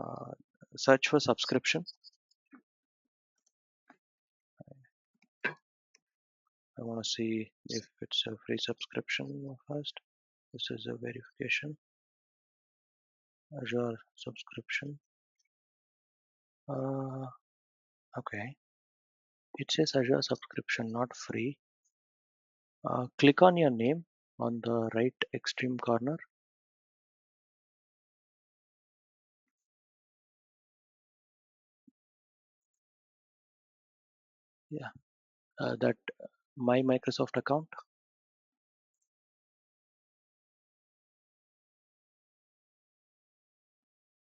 uh, search for subscription. I want to see if it's a free subscription first. This is a verification. Azure subscription. Okay, it says Azure subscription, not free. Click on your name on the right extreme corner. Yeah, that my Microsoft account.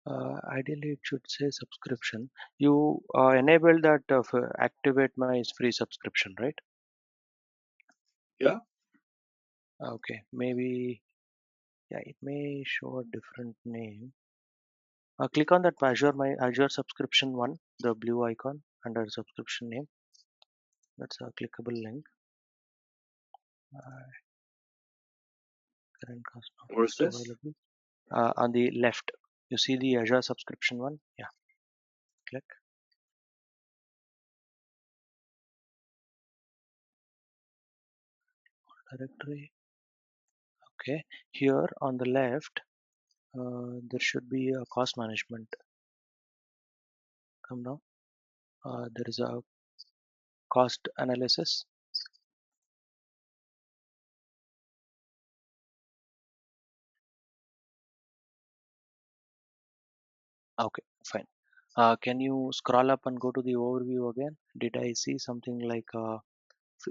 Ideally, it should say subscription. You enable that activate my free subscription, right? Yeah. Okay, maybe, yeah, it may show a different name. Click on that my Azure subscription one, the blue icon under subscription name. That's a clickable link. Current cost not Where's this? available. On the left, you see the Azure subscription one. Yeah, click. Directory. Okay, here on the left, there should be a cost management. Come now. There is a cost analysis. Okay, fine. Can you scroll up and go to the overview again? Did I see something like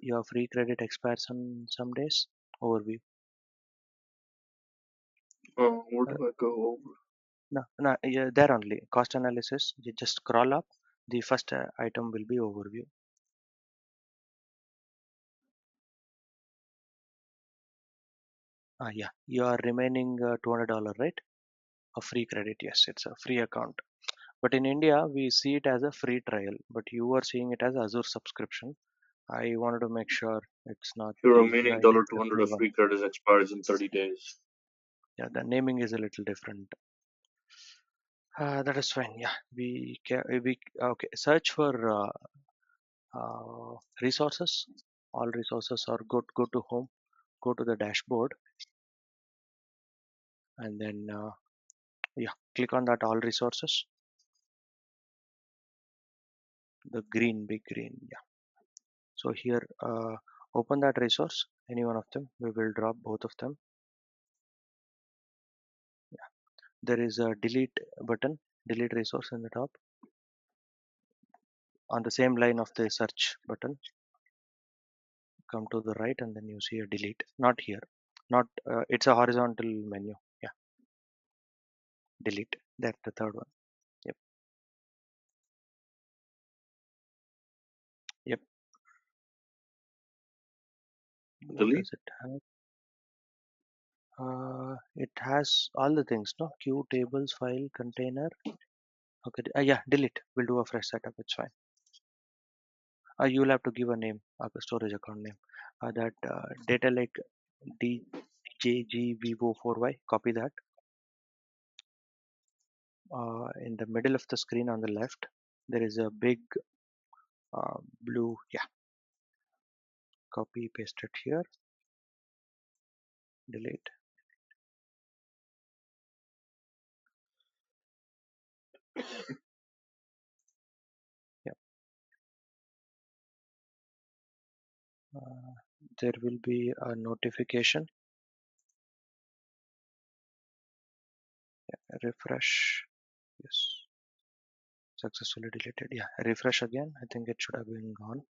your free credit expires on some days? Overview. Where Uh, do I go over? no, yeah, there only. Cost analysis. You just scroll up. The first item will be overview. Yeah, you are remaining $200, right? A free credit. Yes, it's a free account. But in India, we see it as a free trial. But you are seeing it as Azure subscription. I wanted to make sure it's not Your the remaining right, the $200 free of one. free credit expires in 30 days. Yeah, the naming is a little different. That is fine. Yeah, we okay. Search for resources. All resources are good. Go to home. Go to the dashboard, and then yeah, click on that all resources. The green, big green. Yeah. So here, open that resource. Any one of them. We will drop both of them. There is a delete button. Delete resource in the top on the same line of the search button. Come to the right and then you see a delete. Not here. Not it's a horizontal menu. Yeah, delete. That's the third one. Yep. Yep. What Delete? does it have? It has all the things, no? Queue, tables, file, container. Okay. Yeah, delete. We'll do a fresh setup. It's fine. You will have to give a name, a storage account name. That data lake DJGVO4Y. Copy that. In the middle of the screen on the left, there is a big blue. Yeah, copy, paste it here. Delete. Yeah. There will be a notification. Refresh. Yes. Successfully deleted. Yeah. Refresh again. I think it should have been gone.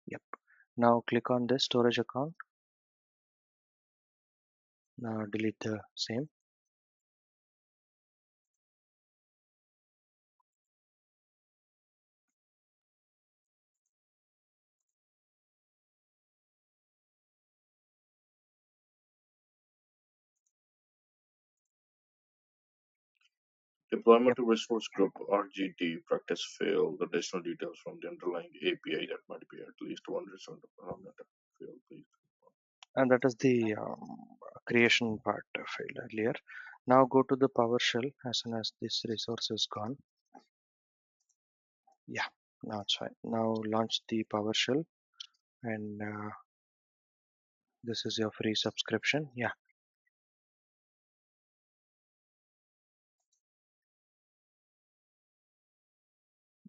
Yep. Now click on this storage account. Now delete the same. Deployment Yep. to resource group RGD practice failed. Additional details from the underlying API that might be at least one result of parameter failed, please. And that is the creation part failed earlier. Now go to the PowerShell as soon as this resource is gone. Yeah, now it's fine. Now launch the PowerShell, and this is your free subscription. Yeah,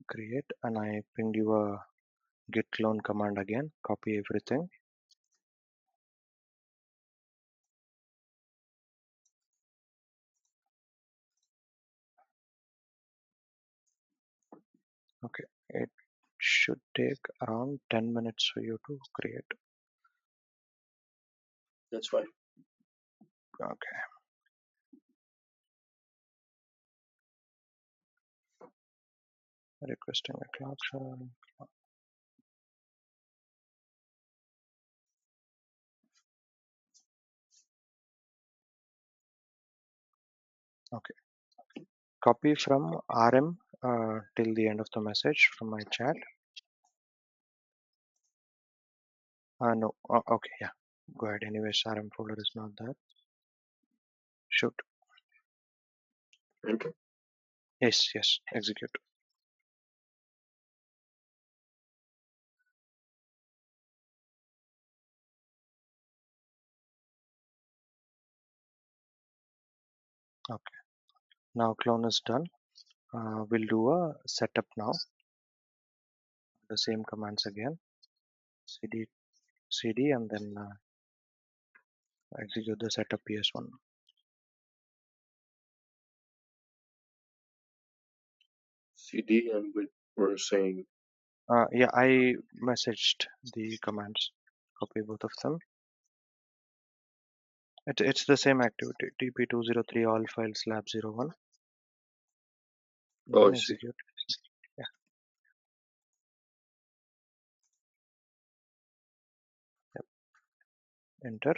create, and I pinged you a git clone command again. Copy everything. Okay, it should take around 10 minutes for you to create. That's fine. Okay, requesting a cloud shell. Okay, copy from RM till the end of the message from my chat. No, okay, yeah, go ahead. Anyways, RM folder is not there. Shoot. Enter. Yes, yes, execute. Okay, now clone is done. We'll do a setup now. The same commands again. cd and then execute the setup ps1. CD and we were saying, Yeah, I messaged the commands. Copy both of them. It's the same activity. tp203 all files lab01. oh, Then I see. execute. Yeah, yep. Enter,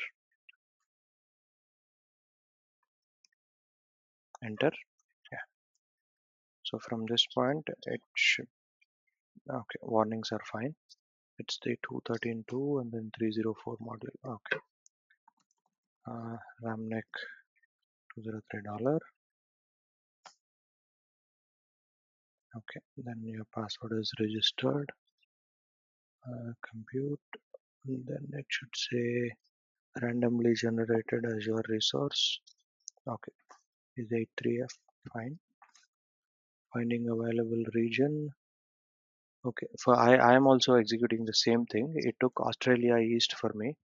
enter. Yeah. So from this point, it should. Okay, warnings are fine. It's the 213.2 and then 304 module. Okay. Ramneck $203. Okay. Then your password is registered. Compute. And then it should say randomly generated Azure resource. Okay. Is 83F. Fine. Finding available region. Okay. For I am also executing the same thing. It took Australia East for me.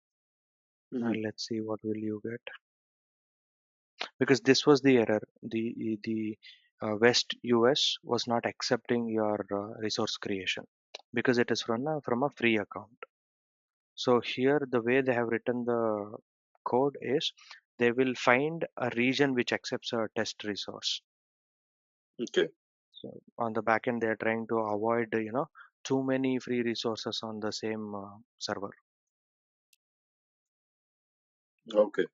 Hmm. Let's see what will you get. Because this was the error. The West US was not accepting your resource creation because it is from a free account. So here the way they have written the code is they will find a region which accepts a test resource. Okay. So on the back end they are trying to avoid too many free resources on the same server. Okay.